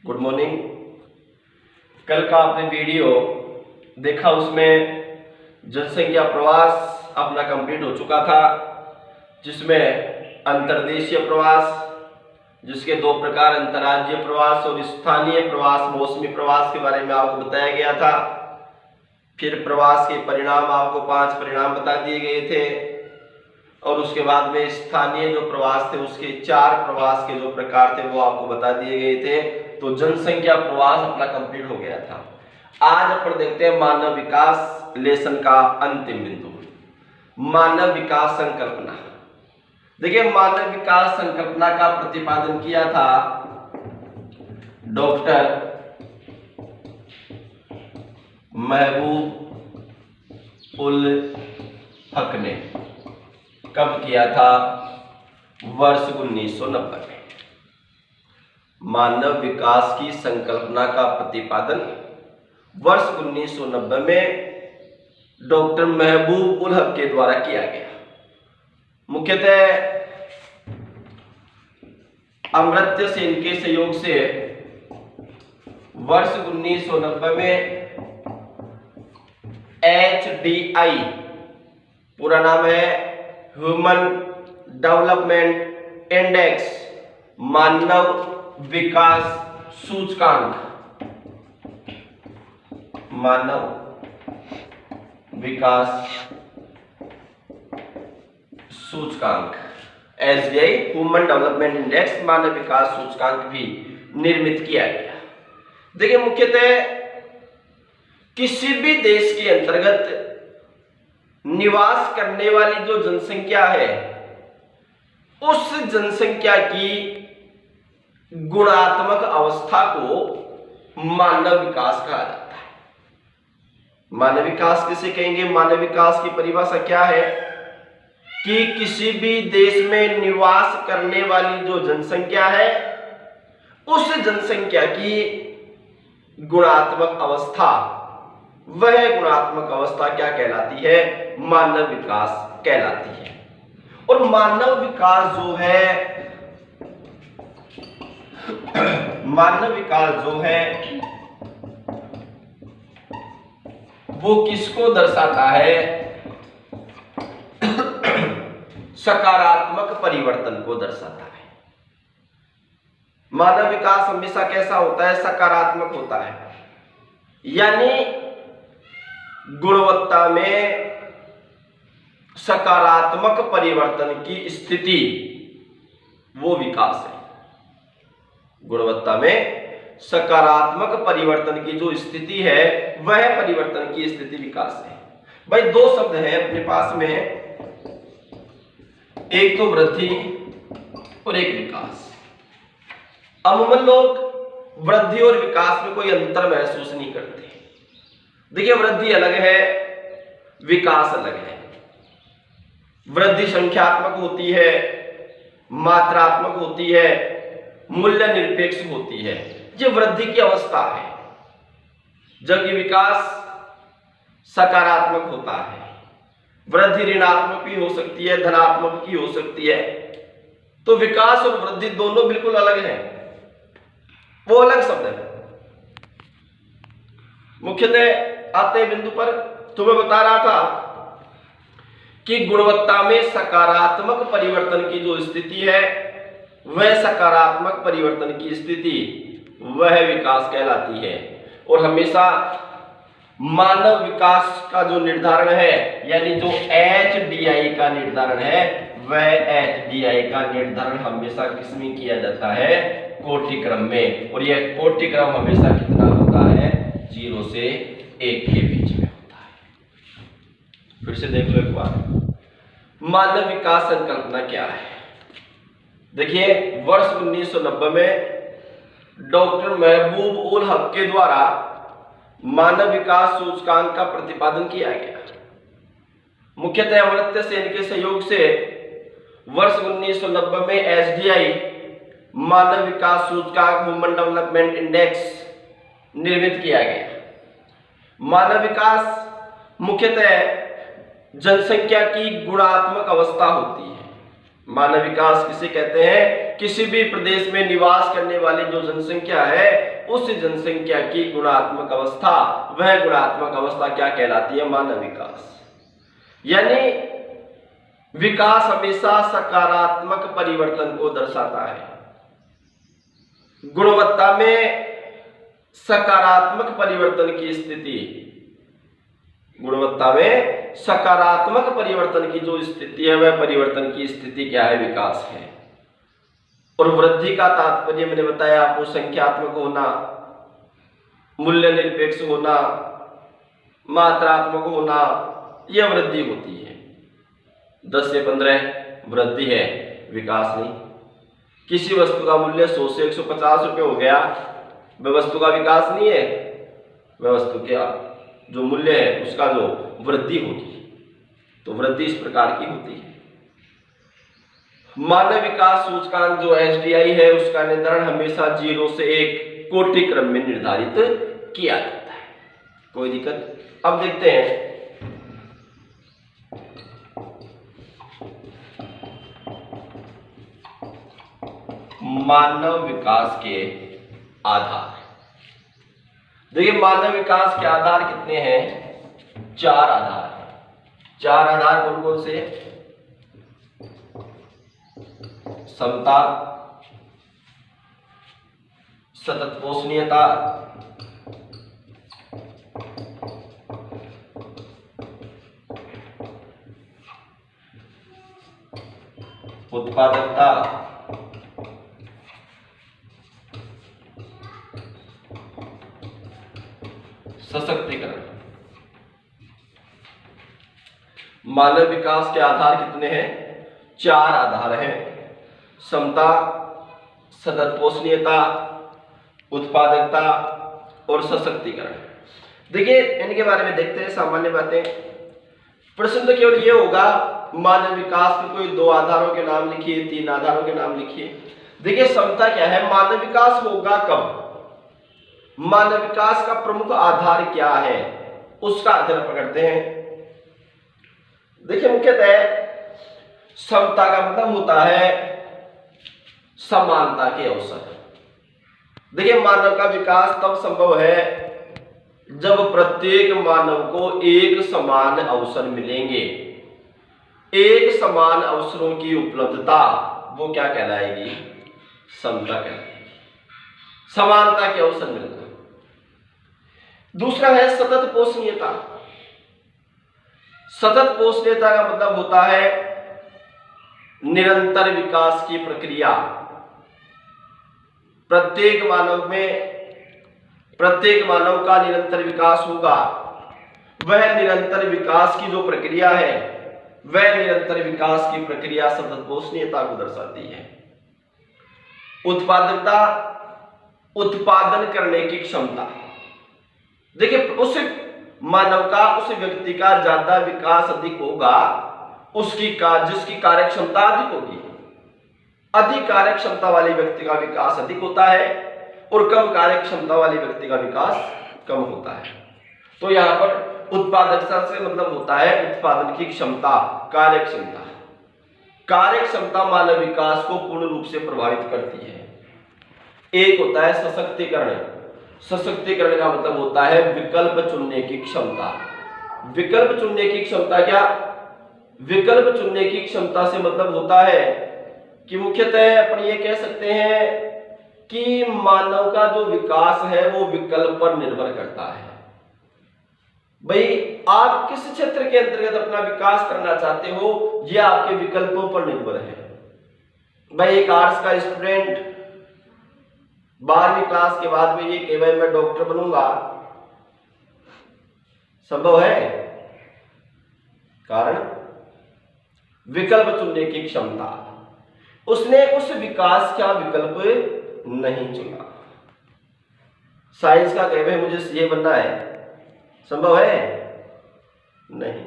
Good morning. कल का आपने वीडियो देखा, उसमें जनसंख्या प्रवास अपना कंप्लीट हो चुका था, जिसमें अंतर्देशीय प्रवास, जिसके दो प्रकार अंतर्राज्यीय प्रवास और स्थानीय प्रवास, मौसमी प्रवास के बारे में आपको बताया गया था। फिर प्रवास के परिणाम, आपको 5 परिणाम बता दिए गए थे और उसके बाद में स्थानीय जो प्रवास थे उसके 4 प्रवास के जो प्रकार थे वो आपको बता दिए गए थे। तो जनसंख्या प्रवास अपना कंप्लीट हो गया था। आज अपन देखते हैं मानव विकास लेसन का अंतिम बिंदु, मानव विकास संकल्पना। देखिए, मानव विकास संकल्पना का प्रतिपादन किया था डॉक्टर महबूब उल हक ने। कब किया था? वर्ष 1990 में। मानव विकास की संकल्पना का प्रतिपादन वर्ष 1990 में डॉक्टर महबूब उल हक के द्वारा किया गया। मुख्यतः अमर्त्य सेन के सहयोग से वर्ष 1990 में HDI, पूरा नाम है ह्यूमन डेवलपमेंट इंडेक्स, मानव विकास सूचकांक, मानव विकास सूचकांक HDI ह्यूमन डेवलपमेंट इंडेक्स, मानव विकास सूचकांक भी निर्मित किया गया। देखिए, मुख्यतः किसी भी देश के अंतर्गत निवास करने वाली जो जनसंख्या है, उस जनसंख्या की गुणात्मक अवस्था को मानव विकास कहा जाता है। मानव विकास किसे कहेंगे? मानव विकास की परिभाषा क्या है कि किसी भी देश में निवास करने वाली जो जनसंख्या है, उस जनसंख्या की गुणात्मक अवस्था, वह गुणात्मक अवस्था क्या कहलाती है? मानव विकास कहलाती है। और मानव विकास जो है, मानव विकास जो है वो किसको दर्शाता है? सकारात्मक परिवर्तन को दर्शाता है। मानव विकास हमेशा कैसा होता है? सकारात्मक होता है, यानी गुणवत्ता में सकारात्मक परिवर्तन की स्थिति, वो विकास है। गुणवत्ता में सकारात्मक परिवर्तन की जो स्थिति है, वह परिवर्तन की स्थिति विकास है। भाई, 2 शब्द हैं अपने पास में, एक तो वृद्धि और एक विकास। अमूमन लोग वृद्धि और विकास में कोई अंतर महसूस नहीं करते। देखिए, वृद्धि अलग है, विकास अलग है। वृद्धि संख्यात्मक होती है, मात्रात्मक होती है, मूल्य निरपेक्ष होती है। ये वृद्धि की अवस्था है, जबकि विकास सकारात्मक होता है। वृद्धि ऋणात्मक भी हो सकती है, धनात्मक भी हो सकती है। तो विकास और वृद्धि दोनों बिल्कुल अलग हैं, वो अलग शब्द है। मुख्यतः आते बिंदु पर तुम्हें बता रहा था कि गुणवत्ता में सकारात्मक परिवर्तन की जो स्थिति है, वह सकारात्मक परिवर्तन की स्थिति, वह विकास कहलाती है। और हमेशा मानव विकास का जो निर्धारण है, यानी जो HDI का निर्धारण है, वह HDI का निर्धारण हमेशा किसमें किया जाता है? कोटि क्रम में। और यह कोटि क्रम हमेशा कितना होता है? 0 से 1 के बीच में होता है। फिर से देख लो एक बार, मानव विकास संकल्पना क्या है? देखिए, वर्ष 1990 में डॉक्टर महबूब उल हक के द्वारा मानव विकास सूचकांक का प्रतिपादन किया गया। मुख्यतः अमर्त्य सेन के सहयोग से वर्ष 1990 में HDI मानव विकास सूचकांक, ह्यूमन डेवलपमेंट इंडेक्स निर्मित किया गया। मानव विकास मुख्यतः जनसंख्या की गुणात्मक अवस्था होती है। मानव विकास किसे कहते हैं? किसी भी प्रदेश में निवास करने वाली जो जनसंख्या है उस जनसंख्या की गुणात्मक अवस्था, वह गुणात्मक अवस्था क्या कहलाती है? मानव विकास। यानी विकास हमेशा सकारात्मक परिवर्तन को दर्शाता है। गुणवत्ता में सकारात्मक परिवर्तन की स्थिति, गुणवत्ता में सकारात्मक परिवर्तन की जो स्थिति है वह परिवर्तन की स्थिति क्या है? विकास है। और वृद्धि का तात्पर्य मैंने बताया आपको, संख्यात्मक होना, मूल्य निरपेक्ष होना, मात्रात्मक होना, यह वृद्धि होती है। 10 से 15 वृद्धि है, विकास नहीं। किसी वस्तु का मूल्य 100 से 150 रुपये हो गया, वह वस्तु का विकास नहीं है, वह वस्तु क्या जो मूल्य है उसका जो वृद्धि होगी। तो वृद्धि इस प्रकार की होती है। मानव विकास सूचकांक जो HDI है उसका निर्धारण हमेशा 0 से 1 कोटि क्रम में निर्धारित किया जाता है। कोई दिक्कत? अब देखते हैं मानव विकास के आधार। देखिए मानव विकास के आधार कितने हैं? 4 आधार हैं। 4 आधार कौन कौन से? समता, सतत पोषणीयता, उत्पादकता, सशक्तिकरण। मानव विकास के आधार कितने हैं? 4 आधार हैं। समता, सतत पोषणीयता, उत्पादकता और सशक्तिकरण। देखिए इनके बारे में देखते हैं सामान्य बातें। प्रश्न तो केवल ये होगा मानव विकास में कोई 2 आधारों के नाम लिखिए, 3 आधारों के नाम लिखिए। देखिए समता क्या है? मानव विकास होगा कब? मानव विकास का प्रमुख आधार क्या है उसका अध्ययन पकड़ते हैं। देखिए मुख्यतः समता का मतलब होता है समानता के अवसर। देखिए मानव का विकास तब संभव है जब प्रत्येक मानव को एक समान अवसर मिलेंगे। एक समान अवसरों की उपलब्धता वो क्या कहलाएगी? समता कहलाएगी। समानता के अवसर मिलना। दूसरा है सतत पोषणीयता। सतत पोषणीयता का मतलब होता है निरंतर विकास की प्रक्रिया। प्रत्येक मानव का निरंतर विकास होगा। वह निरंतर विकास की जो प्रक्रिया है वह निरंतर विकास की प्रक्रिया सतत पोषणीयता को दर्शाती है। उत्पादकता, उत्पादन करने की क्षमता। देखिए उस मानव का, उस व्यक्ति का ज्यादा विकास अधिक होगा जिसकी कार्य क्षमता अधिक होगी। अधिक कार्य क्षमता वाले व्यक्ति का विकास अधिक होता है और कम कार्य क्षमता वाले व्यक्ति का विकास कम होता है। तो यहाँ पर उत्पादकता से मतलब होता है उत्पादन की क्षमता, कार्य क्षमता। कार्य क्षमता मानव विकास को पूर्ण रूप से प्रभावित करती है। एक होता है सशक्तिकरण। सशक्तिकरण का मतलब होता है विकल्प चुनने की क्षमता। विकल्प चुनने की क्षमता क्या? विकल्प चुनने की क्षमता से मतलब होता है कि मुख्यतः अपन ये कह सकते हैं कि मानव का जो विकास है वो विकल्प पर निर्भर करता है। भाई आप किस क्षेत्र के अंतर्गत अपना विकास करना चाहते हो यह आपके विकल्पों पर निर्भर है। भाई एक आर्ट्स का स्टूडेंट 12वीं क्लास के बाद में ये कहे भाई मैं डॉक्टर बनूंगा, संभव है? कारण विकल्प चुनने की क्षमता। उसने उस विकास का विकल्प नहीं चुना। साइंस का कहे भाई मुझे सीए बनना है, संभव है? नहीं।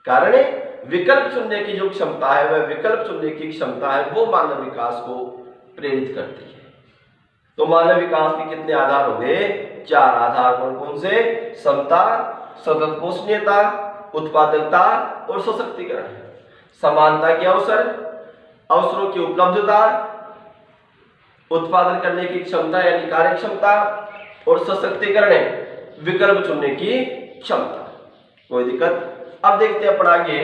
कारण विकल्प चुनने की जो क्षमता है वह विकल्प चुनने की क्षमता है वो मानव विकास को प्रेरित करती है। तो मानव विकास के कितने आधार हो गए? 4 आधार। कौन कौन से? समता, सतत पोषणीयता, उत्पादकता और सशक्तिकरण। समानता के अवसर, अवसरों की उपलब्धता, उत्पादन करने की क्षमता यानी कार्य क्षमता, और सशक्तिकरण है विकल्प चुनने की क्षमता। कोई दिक्कत। अब देखते हैं अपन आगे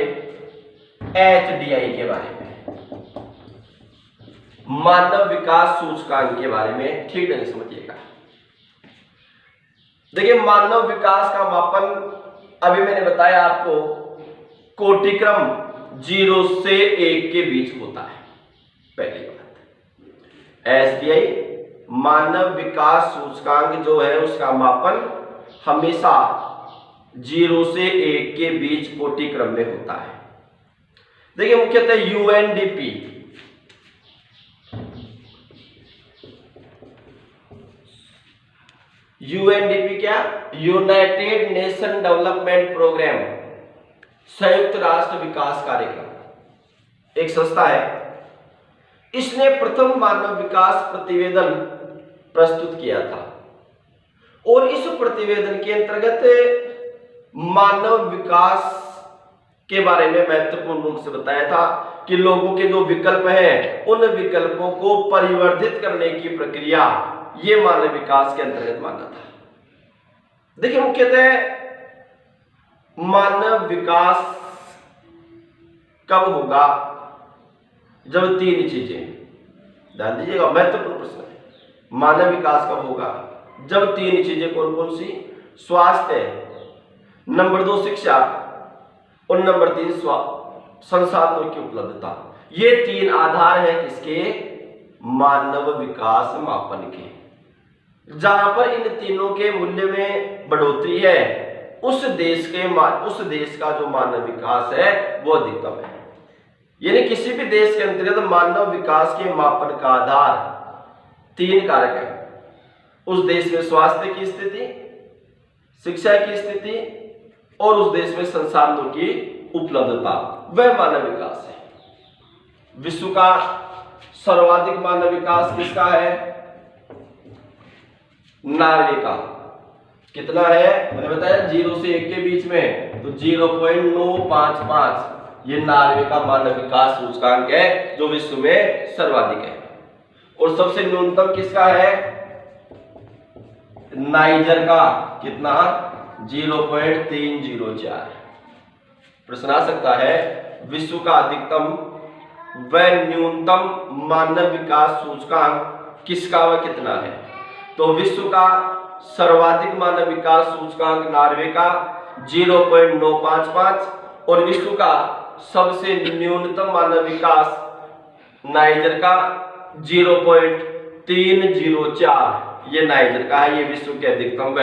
HDI के बारे में, मानव विकास सूचकांक के बारे में ठीक ढंग से समझिएगा। देखिए मानव विकास का मापन अभी मैंने बताया आपको कोटिक्रम 0 से 1 के बीच होता है। पहली बात, HDI मानव विकास सूचकांक जो है उसका मापन हमेशा 0 से 1 के बीच कोटिक्रम में होता है। देखिए मुख्यतः UNDP क्या, यूनाइटेड नेशन डेवलपमेंट प्रोग्राम, संयुक्त राष्ट्र विकास कार्यक्रम एक संस्था है। इसने प्रथम मानव विकास प्रतिवेदन प्रस्तुत किया था और इस प्रतिवेदन के अंतर्गत मानव विकास के बारे में महत्वपूर्ण रूप से बताया था कि लोगों के जो विकल्प हैं उन विकल्पों को परिवर्धित करने की प्रक्रिया ये मानव विकास के अंतर्गत माना था। देखिए मुख्यतः मानव विकास कब होगा, जब 3 चीजें, ध्यान दीजिएगा महत्वपूर्ण प्रश्न है, मानव विकास कब होगा जब 3 चीजें कौन कौन सी, स्वास्थ्य, नंबर 2 शिक्षा और नंबर 3 संसाधनों की उपलब्धता। ये 3 आधार हैं किसके, मानव विकास मापन के। जहां पर इन तीनों के मूल्य में बढ़ोतरी है उस देश का जो मानव विकास है वो अधिकतम है। यानी किसी भी देश के अंतर्गत मानव विकास के मापन का आधार 3 कारक है, उस देश में स्वास्थ्य की स्थिति, शिक्षा की स्थिति और उस देश में संसाधनों की उपलब्धता, वह मानव विकास है। विश्व का सर्वाधिक मानव विकास किसका है, नॉर्वे का। कितना है मैंने बताया 0 से 1 के बीच में, तो 0.955 ये नॉर्वे का मानव विकास सूचकांक है जो विश्व में सर्वाधिक है। और सबसे न्यूनतम किसका है, नाइजर का, कितना 0.304। प्रश्न आ सकता है विश्व का अधिकतम व न्यूनतम मानव विकास सूचकांक किसका व कितना है, तो विश्व का सर्वाधिक मानव विकास सूचकांक नॉर्वे का 0.955 और विश्व का सबसे न्यूनतम मानव विकास नाइजर का 0.304। ये नाइजर का है, ये विश्व के अधिकतम व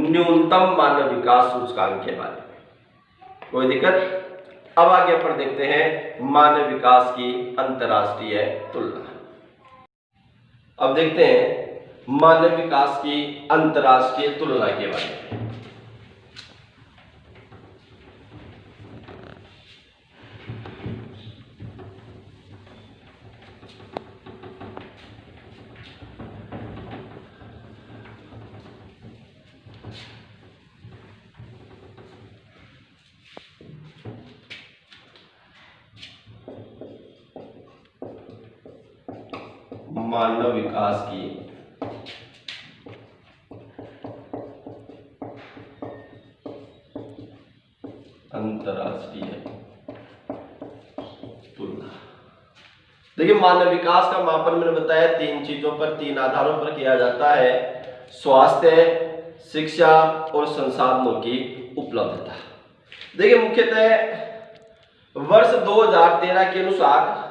न्यूनतम मानव विकास सूचकांक के बारे में। कोई दिक्कत। अब आगे अपन देखते हैं मानव विकास की अंतरराष्ट्रीय तुलना। अब देखते हैं मानव विकास की अंतरराष्ट्रीय तुलना के बारे में। मानव विकास की अंतरराष्ट्रीय तुलना। देखिए मानव विकास का मापन मैंने बताया 3 चीजों पर, 3 आधारों पर किया जाता है, स्वास्थ्य, शिक्षा और संसाधनों की उपलब्धता। देखिए मुख्यतः वर्ष 2013 के अनुसार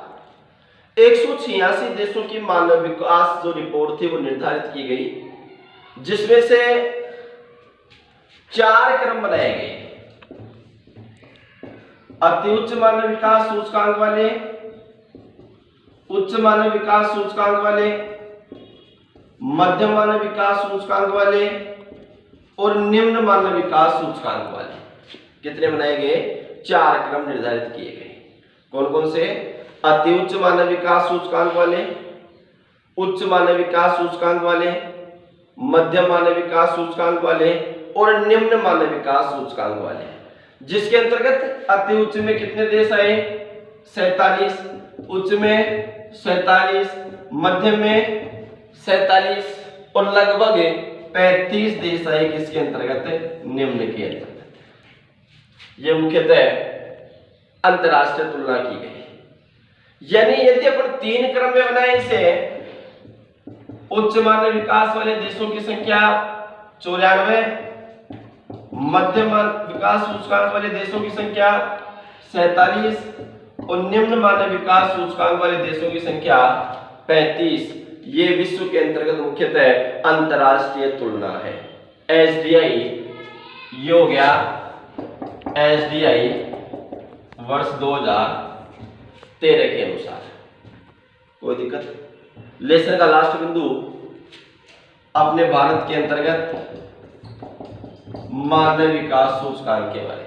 186 देशों की मानव विकास जो रिपोर्ट थी वो निर्धारित की गई, जिसमें से 4 क्रम बनाए गए। अति उच्च मानव विकास सूचकांक वाले, उच्च मानव विकास सूचकांक वाले, मध्यम मानव विकास सूचकांक वाले और निम्न मानव विकास सूचकांक वाले। कितने बनाए गए, 4 क्रम निर्धारित किए गए। कौन कौन से, अति उच्च मानव विकास सूचकांक वाले, उच्च मानव विकास सूचकांक वाले, मध्यम मानव विकास सूचकांक वाले और निम्न मानव विकास सूचकांक वाले। जिसके अंतर्गत अति उच्च में कितने देश आए, 47, उच्च में 47, मध्यम में 47 और लगभग 35 देश है किसके अंतर्गत, निम्न के अंतर्गत। ये मुख्यतः अंतरराष्ट्रीय तुलना की गई। यानी यदि अपन 3 क्रम में बनाए इसे, उच्च मानव विकास वाले देशों की संख्या 94, मध्यम मानव विकास सूचकांक वाले देशों की संख्या 47 और निम्न मानव विकास सूचकांक वाले देशों की संख्या 35, ये विश्व के अंतर्गत मुख्यतः अंतरराष्ट्रीय तुलना है। एसडीआई ये हो गया एसडीआई वर्ष 2013 के अनुसार। कोई दिक्कत? लेसन का लास्ट बिंदु अपने भारत के अंतर्गत मानव विकास सूचकांक के बारे में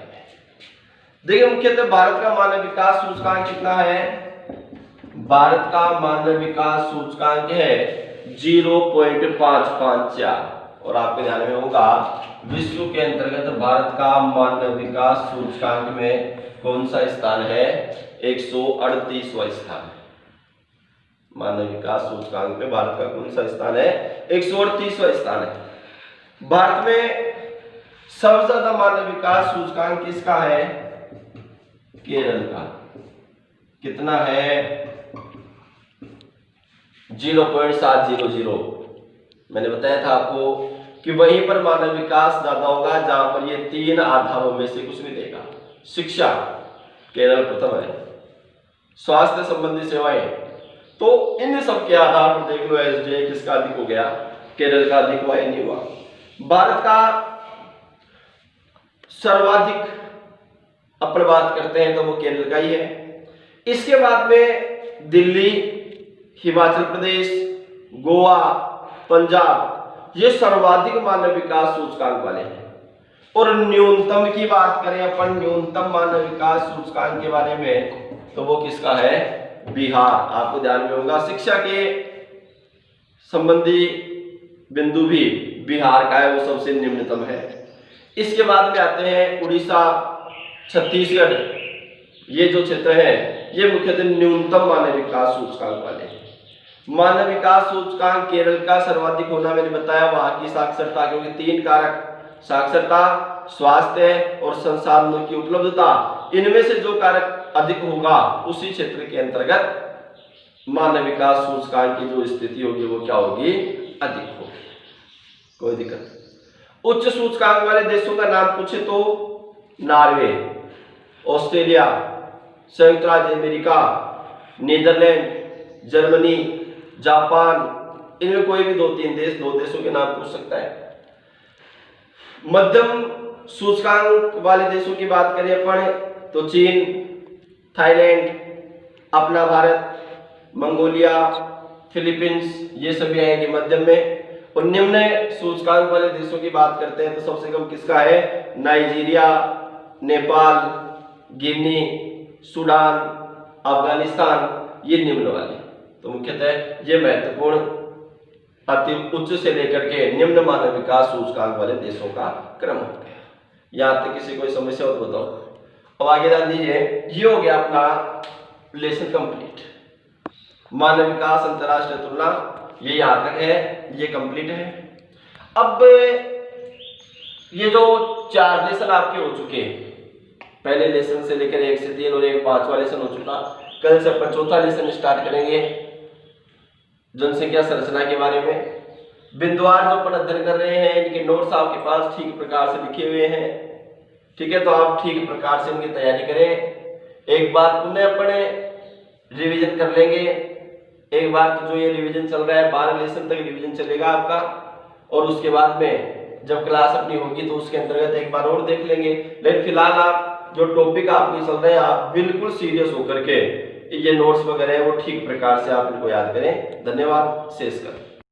देखिए। मुख्यतः भारत का मानव विकास सूचकांक कितना है? भारत का मानव विकास सूचकांक है 0.554 और आपके ध्यान में होगा विश्व के अंतर्गत भारत का मानव विकास सूचकांक में कौन सा स्थान है? 138वां स्थान। मानव विकास सूचकांक में भारत का कौन सा स्थान है? 138वां स्थान है। भारत में सबसे ज्यादा मानव विकास सूचकांक किसका है? केरल का। कितना है? 0.700। मैंने बताया था आपको कि वहीं पर मानव विकास ज्यादा होगा जहां पर ये 3 आधारों में से कुछ भी देगा। शिक्षा केरल प्रथम है, स्वास्थ्य संबंधी सेवाएं, तो इन सब के आधार पर देख लो एसडीआई किसका अधिक हो गया? केरल का अधिक हुआ या नहीं हुआ? भारत का सर्वाधिक अपन बात करते हैं तो वो केरल का ही है। इसके बाद में दिल्ली, हिमाचल प्रदेश, गोवा, पंजाब ये सर्वाधिक मानव विकास सूचकांक वाले हैं। और न्यूनतम की बात करें अपन, न्यूनतम मानव विकास सूचकांक के बारे में, तो वो किसका है? बिहार। आपको ध्यान में होगा शिक्षा के संबंधी बिंदु भी बिहार का है, वो सबसे निम्नतम है। इसके बाद में आते हैं उड़ीसा, छत्तीसगढ़, ये जो क्षेत्र है ये मुख्यतः न्यूनतम मानव विकास सूचकांक वाले हैं। मानव विकास सूचकांक केरल का सर्वाधिक होना मैंने बताया वहां की साक्षरता, क्योंकि 3 कारक साक्षरता, स्वास्थ्य और संसाधनों की उपलब्धता, इनमें से जो कारक अधिक होगा उसी क्षेत्र के अंतर्गत मानव विकास सूचकांक की जो स्थिति होगी वो क्या होगी? अधिक होगी। कोई दिक्कत? उच्च सूचकांक वाले देशों का नाम पूछे तो नॉर्वे, ऑस्ट्रेलिया, संयुक्त राज्य अमेरिका, नीदरलैंड, जर्मनी, जापान, इनमें कोई भी 2-3 देश, 2 देशों के नाम पूछ सकता है। मध्यम सूचकांक वाले देशों की बात करें अपन तो चीन, थाईलैंड, अपना भारत, मंगोलिया, फिलीपींस, ये सभी आएंगे मध्यम में। और निम्न सूचकांक वाले देशों की बात करते हैं तो सबसे कम किसका है? नाइजीरिया, नेपाल, गिनी, सूडान, अफगानिस्तान, ये निम्न वाले। तो मुख्यतः ये महत्वपूर्ण अति उच्च से लेकर के निम्न मानव विकास सूचकांक वाले देशों का क्रम हो गया। यहाँ तक किसी कोई समस्या हो तो बताओ। अब आगे ध्यान दीजिए, ये हो गया अपना लेसन कंप्लीट। मानव विकास अंतरराष्ट्रीय तुलना ये यहाँ तक है, ये कंप्लीट है। अब ये जो 4 लेसन आपके हो चुके हैं, पहले लेसन से लेकर 1 से 3 और एक 5वां लेसन हो चुका। कल से अपन 4था लेसन स्टार्ट करेंगे जनसंख्या संरचना के बारे में। बिंदुवार जो अपन अध्ययन कर रहे हैं इनके नोट्स आपके पास ठीक प्रकार से लिखे हुए हैं, ठीक है? तो आप ठीक प्रकार से इनकी तैयारी करें। एक बार पुनः अपने रिवीजन कर लेंगे। एक बार तो जो ये रिवीजन चल रहा है 12 लेसन तक रिवीजन चलेगा आपका, और उसके बाद में जब क्लास अपनी होगी तो उसके अंतर्गत एक बार और देख लेंगे। लेकिन फिलहाल आप जो टॉपिक आपके चल रहे हैं आप बिल्कुल सीरियस होकर के ये नोट्स वगैरह वो ठीक प्रकार से आप इनको याद करें। धन्यवाद। शेष कर